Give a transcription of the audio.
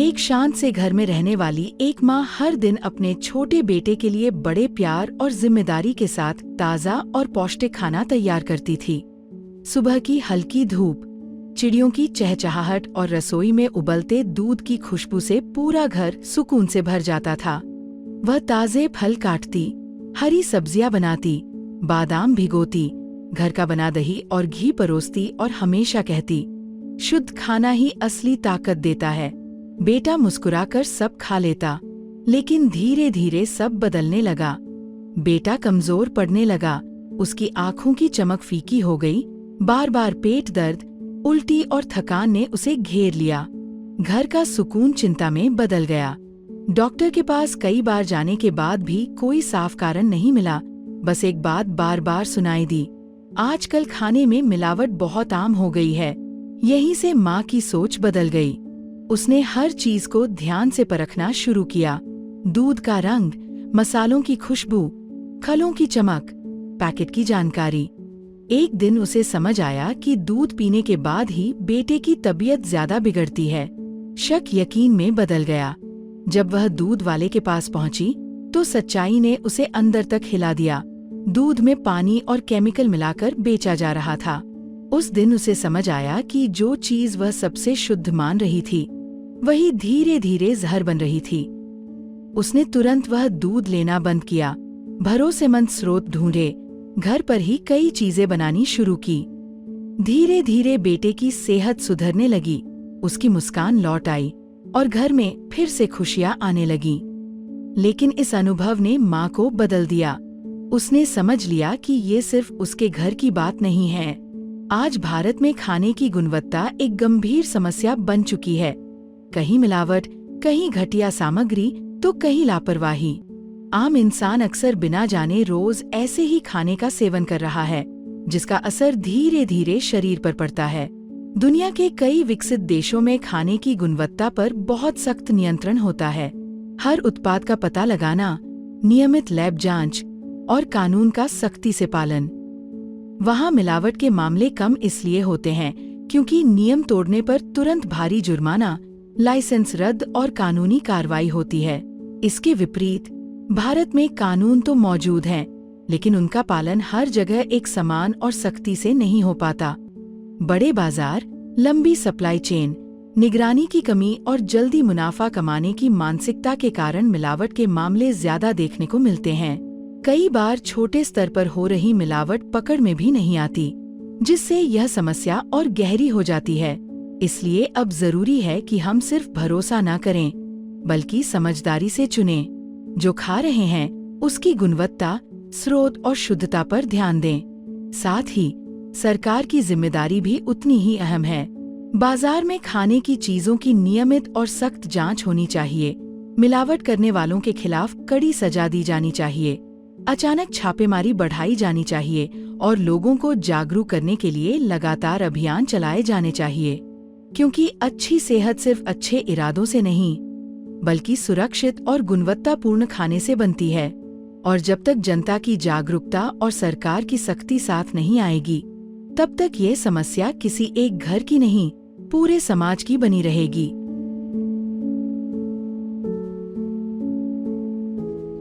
एक शांत से घर में रहने वाली एक माँ हर दिन अपने छोटे बेटे के लिए बड़े प्यार और जिम्मेदारी के साथ ताज़ा और पौष्टिक खाना तैयार करती थी। सुबह की हल्की धूप, चिड़ियों की चहचहाहट और रसोई में उबलते दूध की खुशबू से पूरा घर सुकून से भर जाता था। वह ताज़े फल काटती, हरी सब्जियां बनाती, बादाम भिगोती, घर का बना दही और घी परोसती और हमेशा कहती, शुद्ध खाना ही असली ताकत देता है। बेटा मुस्कुराकर सब खा लेता, लेकिन धीरे धीरे सब बदलने लगा। बेटा कमजोर पड़ने लगा, उसकी आंखों की चमक फीकी हो गई, बार बार पेट दर्द, उल्टी और थकान ने उसे घेर लिया। घर का सुकून चिंता में बदल गया। डॉक्टर के पास कई बार जाने के बाद भी कोई साफ कारण नहीं मिला। बस एक बात बार बार सुनाई दी, आजकल खाने में मिलावट बहुत आम हो गई है। यहीं से माँ की सोच बदल गई। उसने हर चीज को ध्यान से परखना शुरू किया। दूध का रंग, मसालों की खुशबू, फलों की चमक, पैकेट की जानकारी। एक दिन उसे समझ आया कि दूध पीने के बाद ही बेटे की तबीयत ज्यादा बिगड़ती है। शक यकीन में बदल गया। जब वह दूध वाले के पास पहुंची तो सच्चाई ने उसे अंदर तक हिला दिया। दूध में पानी और केमिकल मिलाकर बेचा जा रहा था। उस दिन उसे समझ आया कि जो चीज वह सबसे शुद्ध मान रही थी, वही धीरे धीरे जहर बन रही थी। उसने तुरंत वह दूध लेना बंद किया, भरोसेमंद स्रोत ढूंढे, घर पर ही कई चीजें बनानी शुरू की। धीरे धीरे बेटे की सेहत सुधरने लगी, उसकी मुस्कान लौट आई और घर में फिर से खुशियां आने लगी। लेकिन इस अनुभव ने माँ को बदल दिया। उसने समझ लिया कि ये सिर्फ उसके घर की बात नहीं है। आज भारत में खाने की गुणवत्ता एक गंभीर समस्या बन चुकी है। कहीं मिलावट, कहीं घटिया सामग्री, तो कहीं लापरवाही। आम इंसान अक्सर बिना जाने रोज ऐसे ही खाने का सेवन कर रहा है, जिसका असर धीरे धीरे शरीर पर पड़ता है। दुनिया के कई विकसित देशों में खाने की गुणवत्ता पर बहुत सख्त नियंत्रण होता है। हर उत्पाद का पता लगाना, नियमित लैब जांच और कानून का सख्ती से पालन। वहाँ मिलावट के मामले कम इसलिए होते हैं क्योंकि नियम तोड़ने पर तुरंत भारी जुर्माना, लाइसेंस रद्द और कानूनी कार्रवाई होती है। इसके विपरीत भारत में कानून तो मौजूद हैं, लेकिन उनका पालन हर जगह एक समान और सख्ती से नहीं हो पाता। बड़े बाजार, लंबी सप्लाई चेन, निगरानी की कमी और जल्दी मुनाफा कमाने की मानसिकता के कारण मिलावट के मामले ज्यादा देखने को मिलते हैं। कई बार छोटे स्तर पर हो रही मिलावट पकड़ में भी नहीं आती, जिससे यह समस्या और गहरी हो जाती है। इसलिए अब जरूरी है कि हम सिर्फ भरोसा न करें, बल्कि समझदारी से चुनें। जो खा रहे हैं उसकी गुणवत्ता, स्रोत और शुद्धता पर ध्यान दें। साथ ही सरकार की जिम्मेदारी भी उतनी ही अहम है। बाजार में खाने की चीजों की नियमित और सख्त जांच होनी चाहिए। मिलावट करने वालों के खिलाफ कड़ी सजा दी जानी चाहिए। अचानक छापेमारी बढ़ाई जानी चाहिए और लोगों को जागरूक करने के लिए लगातार अभियान चलाए जाने चाहिए। क्योंकि अच्छी सेहत सिर्फ अच्छे इरादों से नहीं, बल्कि सुरक्षित और गुणवत्तापूर्ण खाने से बनती है। और जब तक जनता की जागरूकता और सरकार की सख्ती साथ नहीं आएगी, तब तक ये समस्या किसी एक घर की नहीं, पूरे समाज की बनी रहेगी।